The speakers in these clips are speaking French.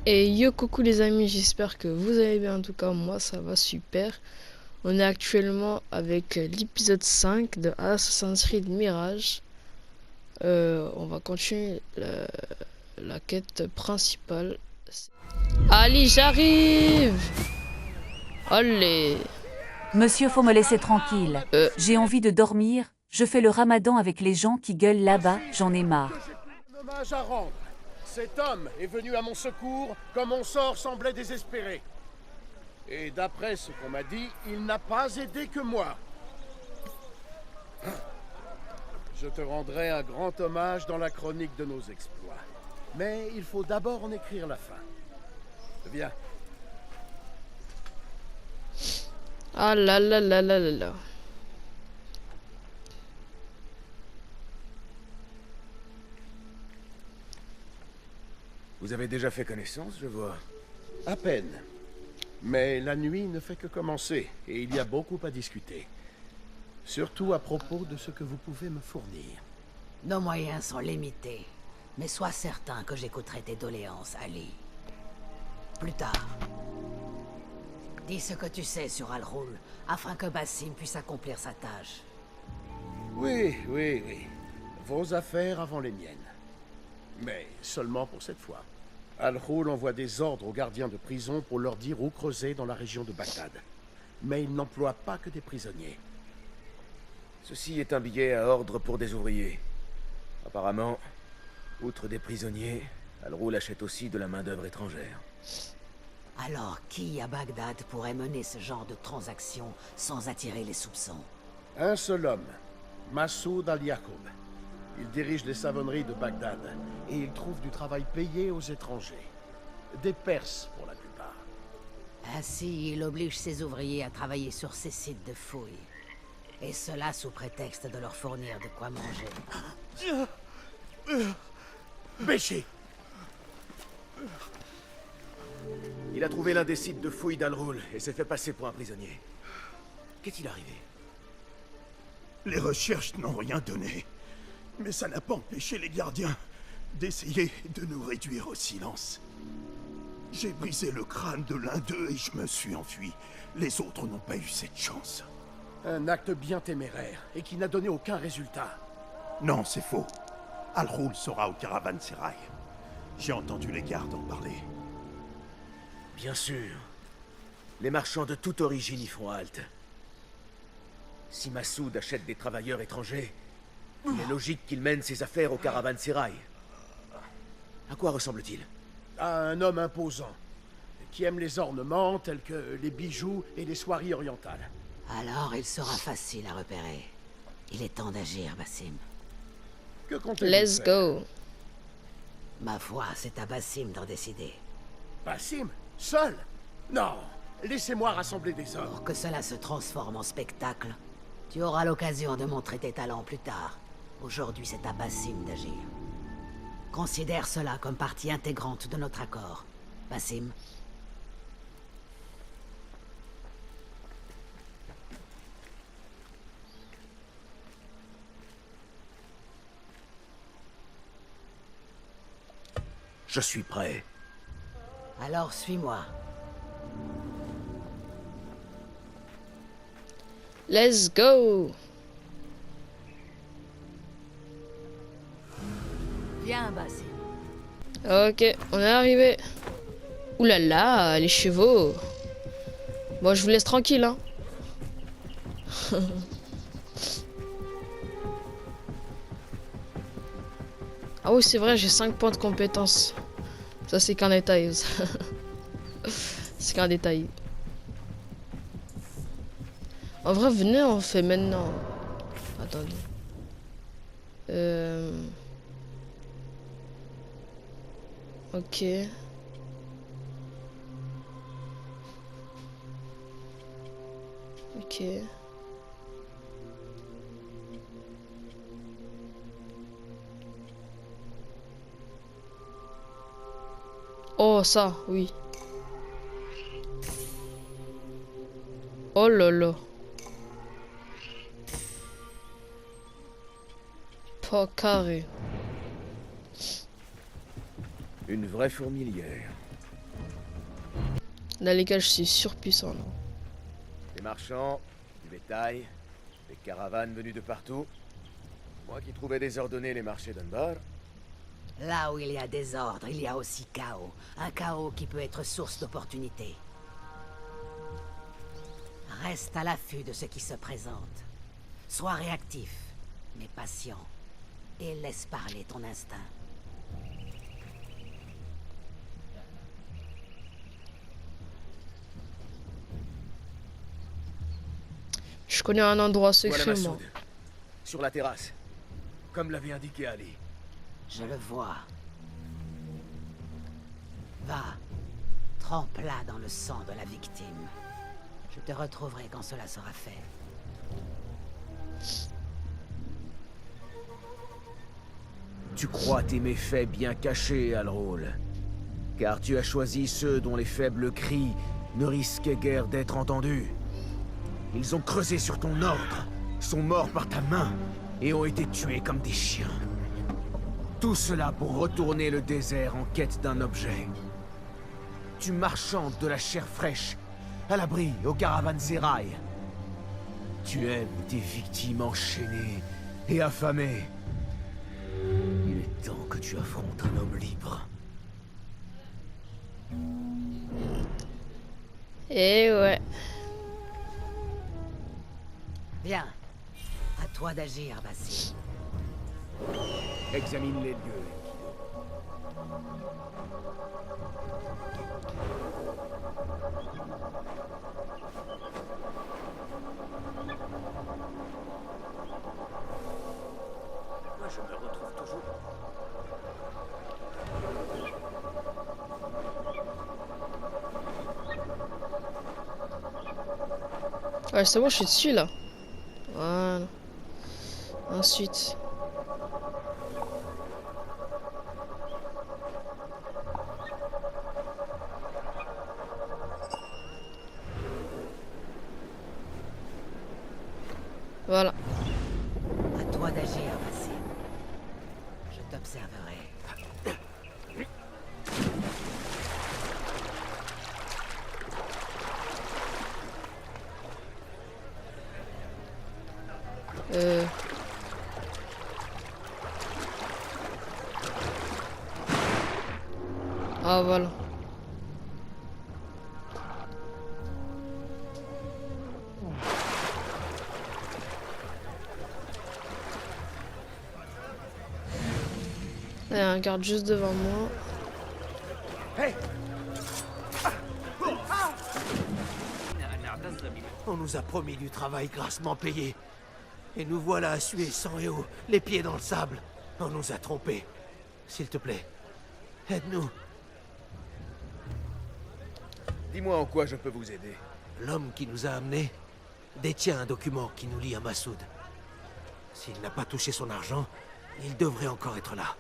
Et yo coucou les amis, j'espère que vous allez bien. En tout cas moi ça va super. On est actuellement avec l'épisode 5 de Assassin's Creed Mirage. On va continuer la quête principale. Ali, j'arrive. Allez. Monsieur, faut me laisser tranquille. J'ai envie de dormir, je fais le ramadan avec les gens qui gueulent là-bas, j'en ai marre. Un hommage à rendre. Cet homme est venu à mon secours quand mon sort semblait désespéré. Et d'après ce qu'on m'a dit, il n'a pas aidé que moi. Je te rendrai un grand hommage dans la chronique de nos exploits. Mais il faut d'abord en écrire la fin. Viens. Ah là là là là là là. Vous avez déjà fait connaissance, je vois. À peine. Mais la nuit ne fait que commencer, et il y a beaucoup à discuter. Surtout à propos de ce que vous pouvez me fournir. Nos moyens sont limités, mais sois certain que j'écouterai tes doléances, Ali. Plus tard. Dis ce que tu sais sur Al-Ghul, afin que Basim puisse accomplir sa tâche. Oui. Vos affaires avant les miennes. Mais seulement pour cette fois. Al-Ghul envoie des ordres aux gardiens de prison pour leur dire où creuser dans la région de Bagdad. Mais il n'emploie pas que des prisonniers. Ceci est un billet à ordre pour des ouvriers. Apparemment, outre des prisonniers, Al-Ghul achète aussi de la main-d'œuvre étrangère. Alors, qui à Bagdad pourrait mener ce genre de transaction sans attirer les soupçons? Un seul homme, Massoud al-Yaqoub. Il dirige les savonneries de Bagdad et il trouve du travail payé aux étrangers. Des Perses pour la plupart. Ainsi, il oblige ses ouvriers à travailler sur ces sites de fouilles. Et cela sous prétexte de leur fournir de quoi manger. Béché! Il a trouvé l'un des sites de fouilles d'Al-Ghul et s'est fait passer pour un prisonnier. Qu'est-il arrivé? Les recherches n'ont rien donné. Mais ça n'a pas empêché les gardiens d'essayer de nous réduire au silence. J'ai brisé le crâne de l'un d'eux et je me suis enfui. Les autres n'ont pas eu cette chance. Un acte bien téméraire et qui n'a donné aucun résultat. Non, c'est faux. Al-Ghul sera au caravansérail. J'ai entendu les gardes en parler. Bien sûr. Les marchands de toute origine y font halte. Si Massoud achète des travailleurs étrangers, il est logique qu'il mène ses affaires au caravansérail. À quoi ressemble-t-il? À un homme imposant, qui aime les ornements tels que les bijoux et les soieries orientales. Alors, il sera facile à repérer. Il est temps d'agir, Basim. Que comptez-vous Let's faire? go. Ma foi, c'est à Basim d'en décider. Basim? Seul? Non. Laissez-moi rassembler des hommes. Pour que cela se transforme en spectacle, tu auras l'occasion de montrer tes talents plus tard. Aujourd'hui, c'est à Basim d'agir. Considère cela comme partie intégrante de notre accord. Basim. Je suis prêt. Alors, suis-moi. Let's go. Viens, Basim. Ok, on est arrivé. Ouh là là, les chevaux. Bon, je vous laisse tranquille, hein. Ah oui, c'est vrai, j'ai 5 points de compétence. Ça, c'est qu'un détail. C'est qu'un détail. En vrai, venez, on fait maintenant. Attendez. Ok. Ok. Oh, ça, oui. Oh là là. Pas carré. Une vraie fourmilière. Là, les gars, je suis surpuissant, là. Des marchands, du bétail, des caravanes venues de partout. Moi qui trouvais désordonnés les marchés d'Unbar. Là où il y a désordre, il y a aussi chaos. Un chaos qui peut être source d'opportunités. Reste à l'affût de ce qui se présente. Sois réactif, mais patient. Et laisse parler ton instinct. Je connais un endroit Voilà secret, moi. Massoud. Sur la terrasse. Comme l'avait indiqué Ali. Je le vois. Va, trempe-la dans le sang de la victime. Je te retrouverai quand cela sera fait. Tu crois tes méfaits bien cachés, Alrol. Car tu as choisi ceux dont les faibles cris ne risquaient guère d'être entendus. Ils ont creusé sur ton ordre, sont morts par ta main, et ont été tués comme des chiens. Tout cela pour retourner le désert en quête d'un objet. Tu marchandes de la chair fraîche, à l'abri, aux caravansérails. Tu aimes tes victimes enchaînées et affamées. Il est temps que tu affrontes un homme libre. Et ouais. Bien. À toi d'agir, Basile. Examine les lieux. Moi, je me retrouve toujours. Ouais, c'est bon, je suis dessus, là. Voilà. Ensuite. Voilà. À toi d'agir, Basile. Je t'observerai. Ah, voilà. Il y a un garde juste devant moi. Hey! On nous a promis du travail grassement payé. Et nous voilà à suer sang et eau, les pieds dans le sable. On nous a trompés. S'il te plaît, aide-nous. Dis-moi en quoi je peux vous aider. L'homme qui nous a amenés détient un document qui nous lie à Massoud. S'il n'a pas touché son argent, il devrait encore être là.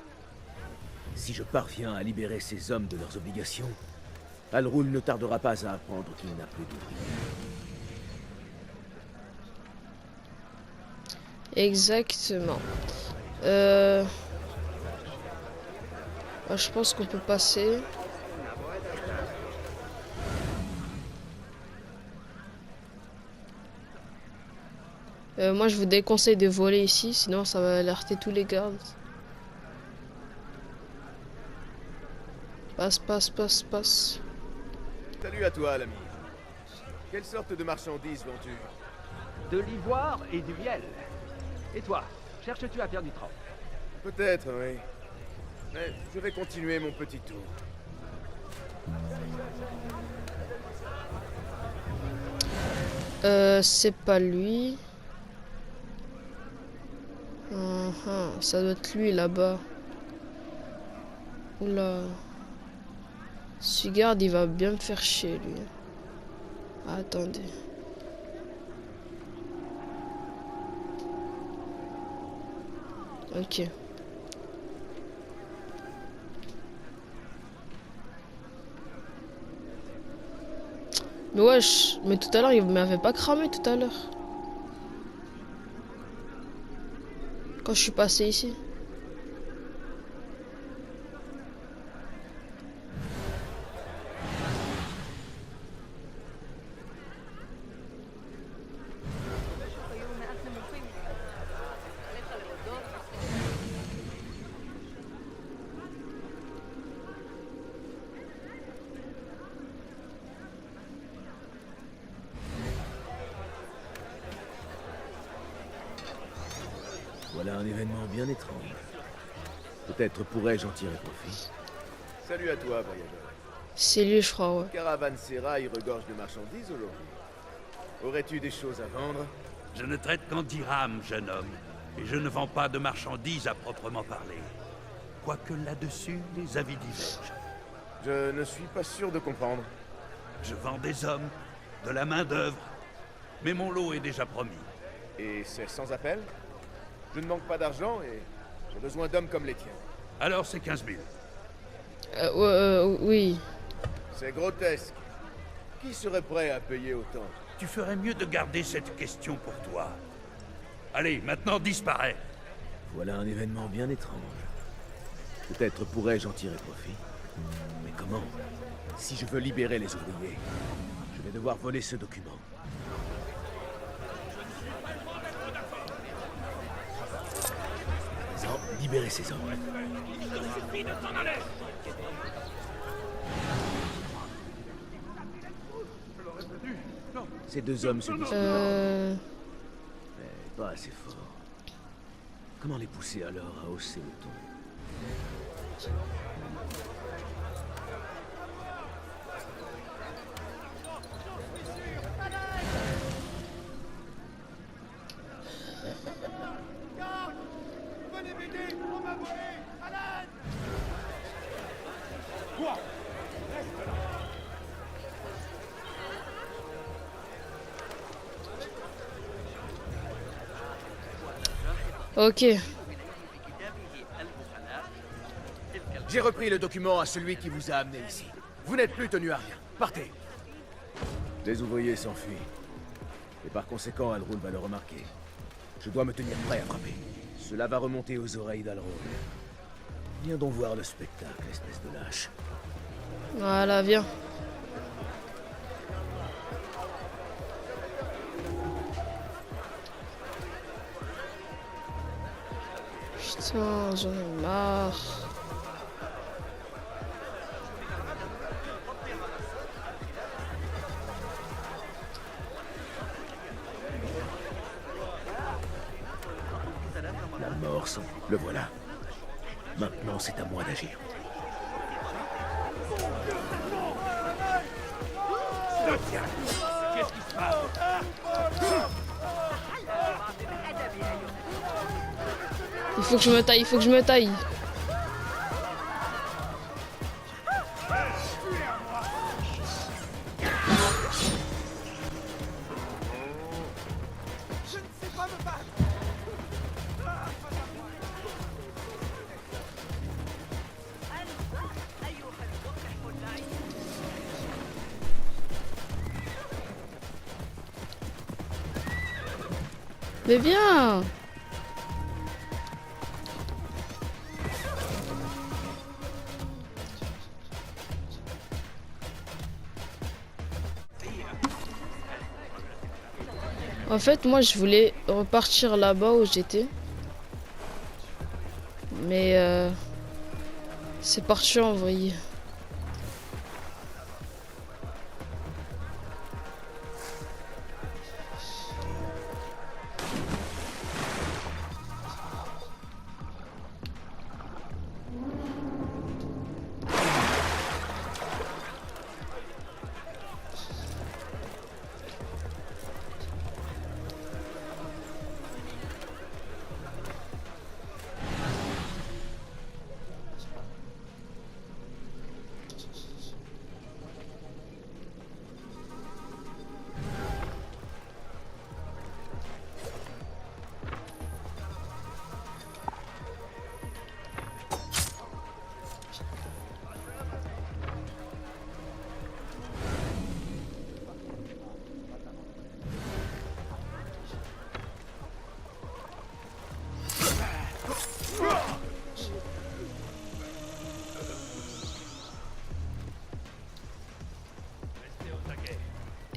Si je parviens à libérer ces hommes de leurs obligations, Alrul ne tardera pas à apprendre qu'il n'a plus d'ouvriers. Exactement. Je pense qu'on peut passer. Moi, je vous déconseille de voler ici, sinon ça va alerter tous les gardes. Passe, passe, passe, passe. Salut à toi, l'ami. Quelle sorte de marchandises vends-tu? De l'ivoire et du miel. Et toi, cherches-tu à faire du trempe? Peut-être, oui. Mais je vais continuer mon petit tour. C'est pas lui. Ça doit être lui là-bas. Oula. Ce garde, il va bien me faire chier, lui. Attendez. Ok. Mais wesh, mais tout à l'heure, il m'avait pas cramé tout à l'heure. Quand je suis passé ici. Voilà un événement bien étrange. Peut-être pourrais-je en tirer profit. Salut à toi, voyageur. C'est lui, je crois, ouais. Caravansérail regorge de marchandises aujourd'hui. Aurais-tu des choses à vendre? Je ne traite qu'en dirhams, jeune homme. Et je ne vends pas de marchandises à proprement parler. Quoique là-dessus, les avis divergent. Je ne suis pas sûr de comprendre. Je vends des hommes, de la main-d'œuvre. Mais mon lot est déjà promis. Et c'est sans appel? Je ne manque pas d'argent et j'ai besoin d'hommes comme les tiens. Alors c'est 15 000. Oui. C'est grotesque. Qui serait prêt à payer autant? Tu ferais mieux de garder cette question pour toi. Allez, maintenant disparais. Voilà un événement bien étrange. Peut-être pourrais-je en tirer profit. Mais comment? Si je veux libérer les ouvriers, je vais devoir voler ce document. Libérer ces hommes. Ces deux hommes se disputent. Mais pas assez fort. Comment les pousser alors à hausser le ton? Ok. J'ai repris le document à celui qui vous a amené ici. Vous n'êtes plus tenu à rien. Partez. Les ouvriers s'enfuient. Et par conséquent, Alroul va le remarquer. Je dois me tenir prêt à frapper. Cela va remonter aux oreilles d'Alroul. Viens donc voir le spectacle, espèce de lâche. Voilà, viens. Putain, j'en ai marre. La mort semble. Le voilà. Maintenant, c'est à moi d'agir. Qu'est-ce qui se passe? Il faut que je me taille, il faut que je me taille. Mais viens! En fait, moi, je voulais repartir là-bas où j'étais. Mais c'est parti en vrille.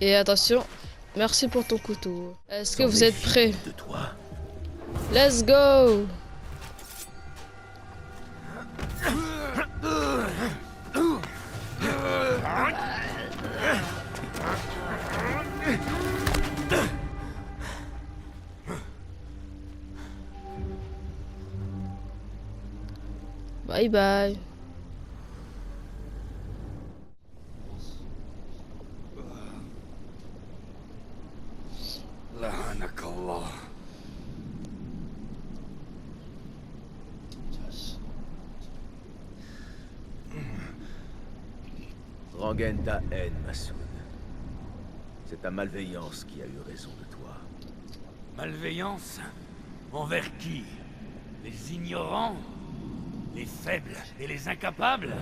Et attention, merci pour ton couteau. Est-ce que vous êtes prêts? De toi. Let's go! Bye bye. La'anakallah. Rengaine ta haine, Massoud. C'est ta malveillance qui a eu raison de toi. Malveillance? Envers qui? Les ignorants? Les faibles et les incapables?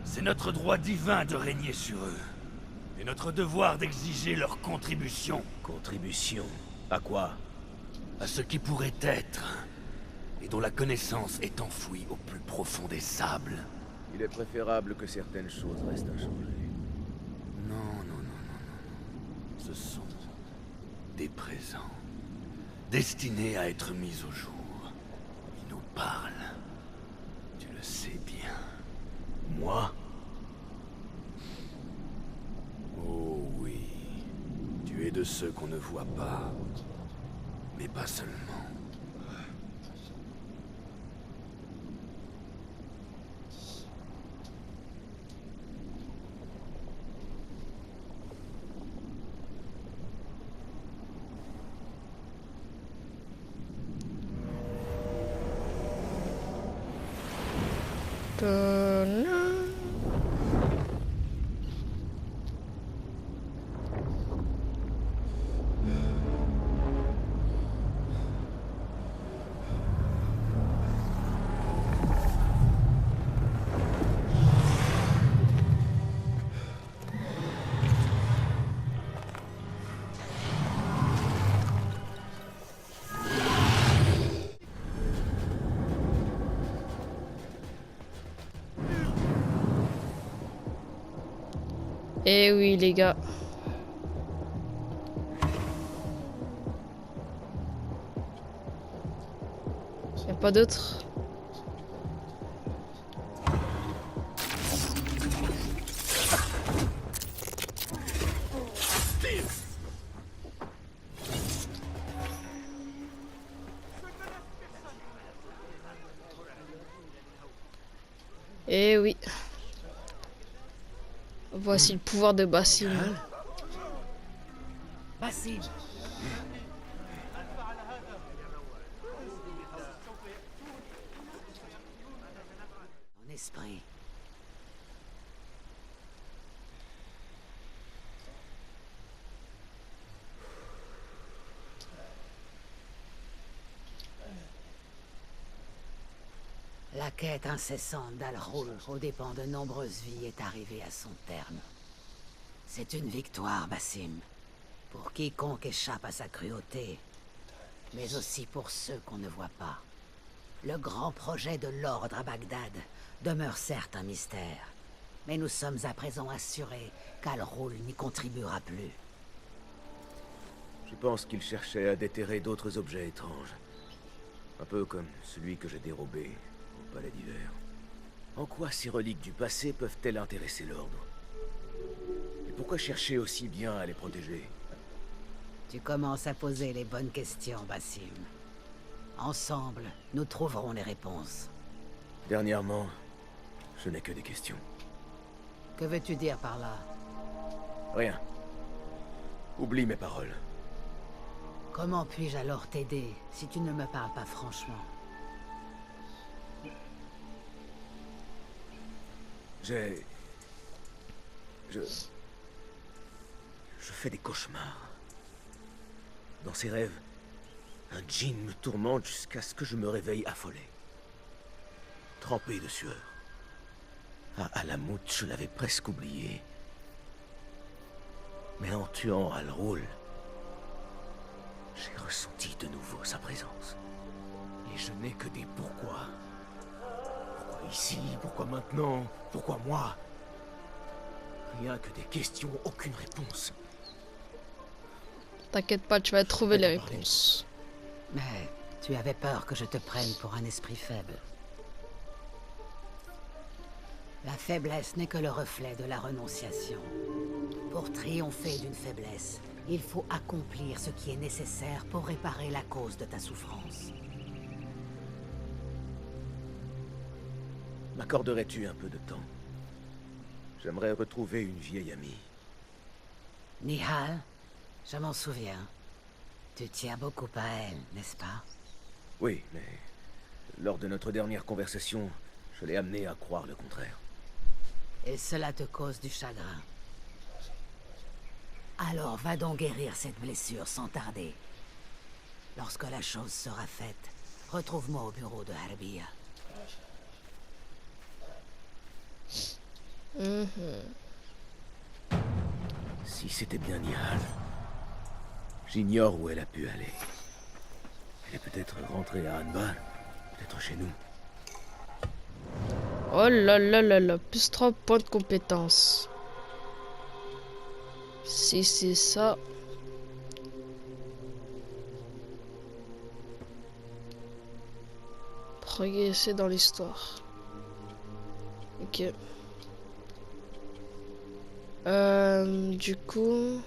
C'est notre droit divin de régner sur eux. Et notre devoir d'exiger leur contribution. Contribution? À quoi? À ce qui pourrait être, et dont la connaissance est enfouie au plus profond des sables. Il est préférable que certaines choses restent inchangées. Non, non, non, non, non. Ce sont des présents, destinés à être mis au jour. Ils nous parlent. Tu le sais bien. Moi? Oh oui. Tu es de ceux qu'on ne voit pas. Mais pas seulement. Eh oui les gars. Y'a pas d'autre? Eh oui. Voici le pouvoir de Basim. Basim. Mon esprit. La quête incessante d'Al-Ghul, aux dépens de nombreuses vies, est arrivée à son terme. C'est une victoire, Basim, pour quiconque échappe à sa cruauté, mais aussi pour ceux qu'on ne voit pas. Le grand projet de l'ordre à Bagdad demeure certes un mystère, mais nous sommes à présent assurés qu'Al-Ghul n'y contribuera plus. Je pense qu'il cherchait à déterrer d'autres objets étranges. Un peu comme celui que j'ai dérobé au Palais d'Hiver. En quoi ces reliques du passé peuvent-elles intéresser l'ordre? Et pourquoi chercher aussi bien à les protéger? Tu commences à poser les bonnes questions, Basim. Ensemble, nous trouverons les réponses. Dernièrement, je n'ai que des questions. Que veux-tu dire par là? Rien. Oublie mes paroles. Comment puis-je alors t'aider si tu ne me parles pas franchement? Je fais des cauchemars. Dans ces rêves, un djinn me tourmente jusqu'à ce que je me réveille affolé. Trempé de sueur. À Alamout, je l'avais presque oublié. Mais en tuant Al-Ghul, j'ai ressenti de nouveau sa présence. Et je n'ai que des pourquoi. Pourquoi ici? Pourquoi maintenant? Pourquoi moi? Rien que des questions, aucune réponse. T'inquiète pas, tu vas trouver les réponses. Mais tu avais peur que je te prenne pour un esprit faible. La faiblesse n'est que le reflet de la renonciation. Pour triompher d'une faiblesse, il faut accomplir ce qui est nécessaire pour réparer la cause de ta souffrance. M'accorderais-tu un peu de temps? J'aimerais retrouver une vieille amie. Nihal, je m'en souviens. Tu tiens beaucoup à elle, n'est-ce pas? Oui, mais lors de notre dernière conversation, je l'ai amenée à croire le contraire. Et cela te cause du chagrin. Alors va donc guérir cette blessure sans tarder. Lorsque la chose sera faite, retrouve-moi au bureau de Harbiya. Si c'était bien Nihal, j'ignore où elle a pu aller. Elle est peut-être rentrée à Anbar, peut-être chez nous. Oh là là là là, plus 3 points de compétence. Si c'est ça. Progresser dans l'histoire. Ok. Du coup...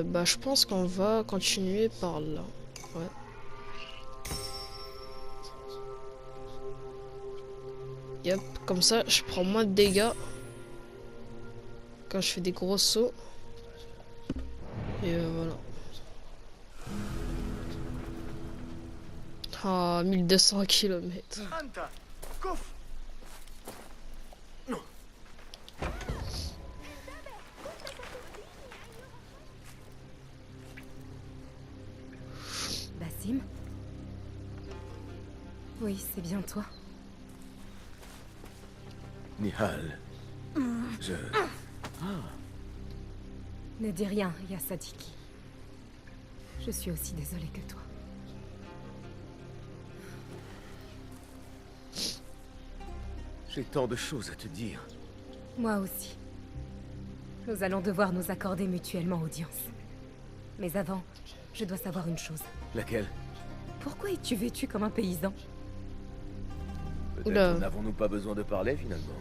bah je pense qu'on va continuer par là. Ouais. Yep, comme ça je prends moins de dégâts quand je fais des gros sauts. Et voilà. Ah, 1200 km. Basim? Oui, c'est bien toi. Nihal, je... Ne dis rien, Yasadiki. Je suis aussi désolée que toi. J'ai tant de choses à te dire. Moi aussi. Nous allons devoir nous accorder mutuellement audience. Mais avant, je dois savoir une chose. Laquelle? Pourquoi es-tu vêtu comme un paysan? Peut-être n'avons-nous pas besoin de parler finalement.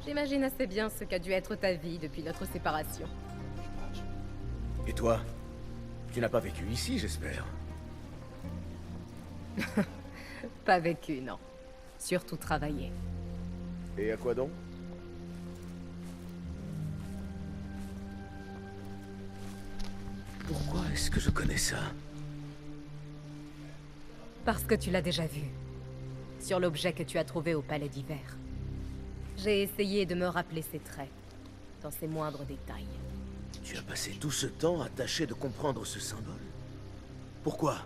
J'imagine assez bien ce qu'a dû être ta vie depuis notre séparation. Et toi? Tu n'as pas vécu ici, j'espère. Pas vécu, non. Surtout travaillé. Et à quoi donc? Pourquoi est-ce que je connais ça? Parce que tu l'as déjà vu. Sur l'objet que tu as trouvé au Palais d'Hiver. J'ai essayé de me rappeler ses traits, dans ses moindres détails. Tu as passé tout ce temps à tâcher de comprendre ce symbole? Pourquoi?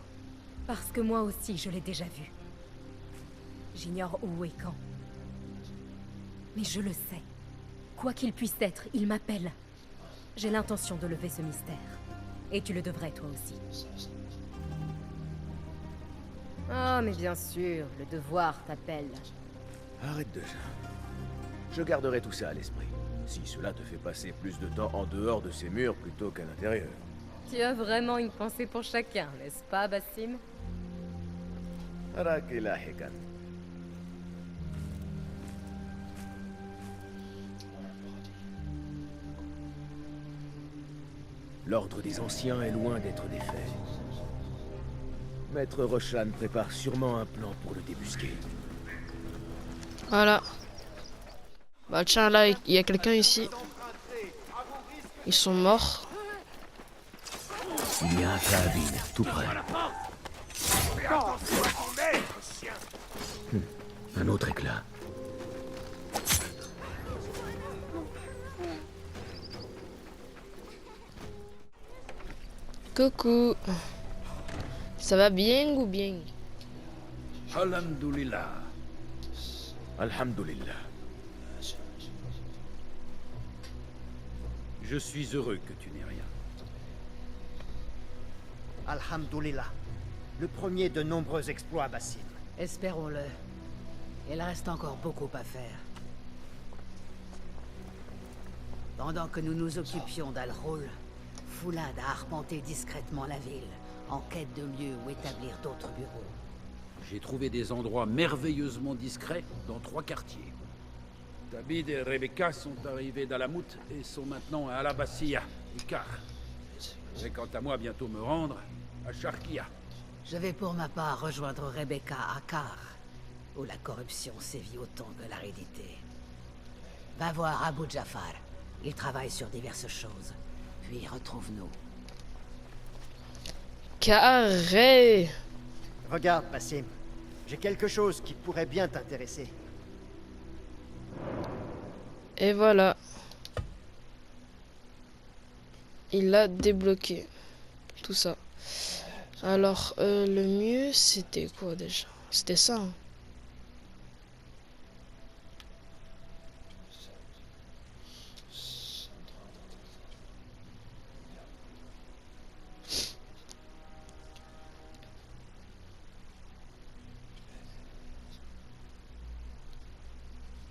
Parce que moi aussi, je l'ai déjà vu. J'ignore où et quand. Mais je le sais. Quoi qu'il puisse être, il m'appelle. J'ai l'intention de lever ce mystère. Et tu le devrais, toi aussi. Oh, mais bien sûr, le devoir t'appelle. Arrête déjà. Je garderai tout ça à l'esprit. Si cela te fait passer plus de temps en dehors de ces murs plutôt qu'à l'intérieur. Tu as vraiment une pensée pour chacun, n'est-ce pas, Basim? Rakila Hekan. L'ordre des anciens est loin d'être défait. Maître Roshan prépare sûrement un plan pour le débusquer. Voilà. Bah tiens, là, il y a quelqu'un ici. Ils sont morts. Il y a un carabine, tout près. Un autre éclat. Coucou. Ça va bien ou bien? Alhamdulillah. Alhamdulillah. Je suis heureux que tu n'aies rien. Alhamdulillah. Le premier de nombreux exploits, Basim. Espérons-le. Il reste encore beaucoup à faire. Pendant que nous nous occupions d'Al-Roul, Foulad a arpenté discrètement la ville, en quête de lieux où établir d'autres bureaux. J'ai trouvé des endroits merveilleusement discrets dans 3 quartiers. David et Rebecca sont arrivés d'Alamout et sont maintenant à Alabassia, et Kar. Je vais quant à moi bientôt me rendre à Sharkia. Je vais pour ma part rejoindre Rebecca à Kar, où la corruption sévit autant que l'aridité. Va voir Abu Jafar. Il travaille sur diverses choses. Puis retrouve-nous. Carré. Regarde, Basim. J'ai quelque chose qui pourrait bien t'intéresser. Et voilà. Il a débloqué tout ça. Alors, le mieux, c'était quoi déjà? C'était ça. Hein.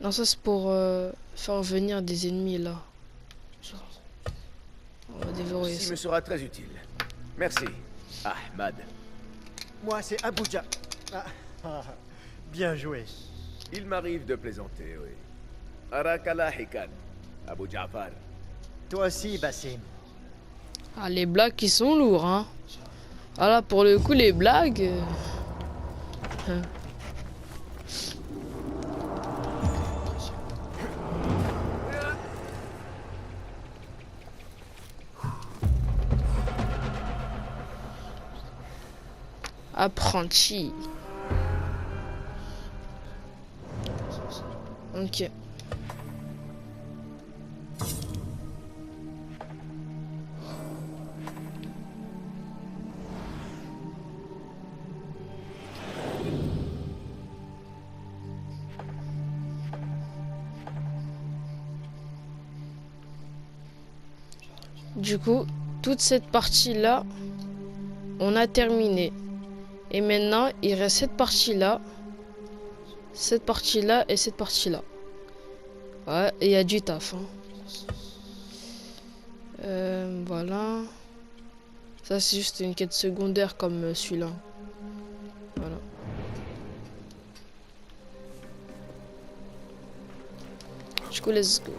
Non, ça c'est pour faire venir des ennemis là. Genre, on va déverrouiller Ceci ça. me sera très utile. Merci, Ahmad. Moi, c'est Abuja. Bien joué. Il m'arrive de plaisanter, oui. Arakala Hikan, Abu Jafar. Toi aussi, Basim. Ah, les blagues qui sont lourds, hein. Ah là, pour le coup, les blagues... hein. Apprenti. Ok. Du coup, toute cette partie-là, on a terminé. Et maintenant, il reste cette partie-là et cette partie-là. Ouais, et il y a du taf. Hein. Voilà. Ça, c'est juste une quête secondaire comme celui-là. Voilà. Du coup, let's go.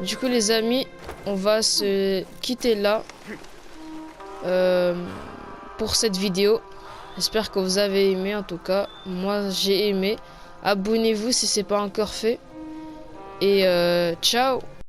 Du coup, les amis, on va se quitter là pour cette vidéo. J'espère que vous avez aimé. En tout cas, moi j'ai aimé. Abonnez-vous si c'est pas encore fait. Et ciao.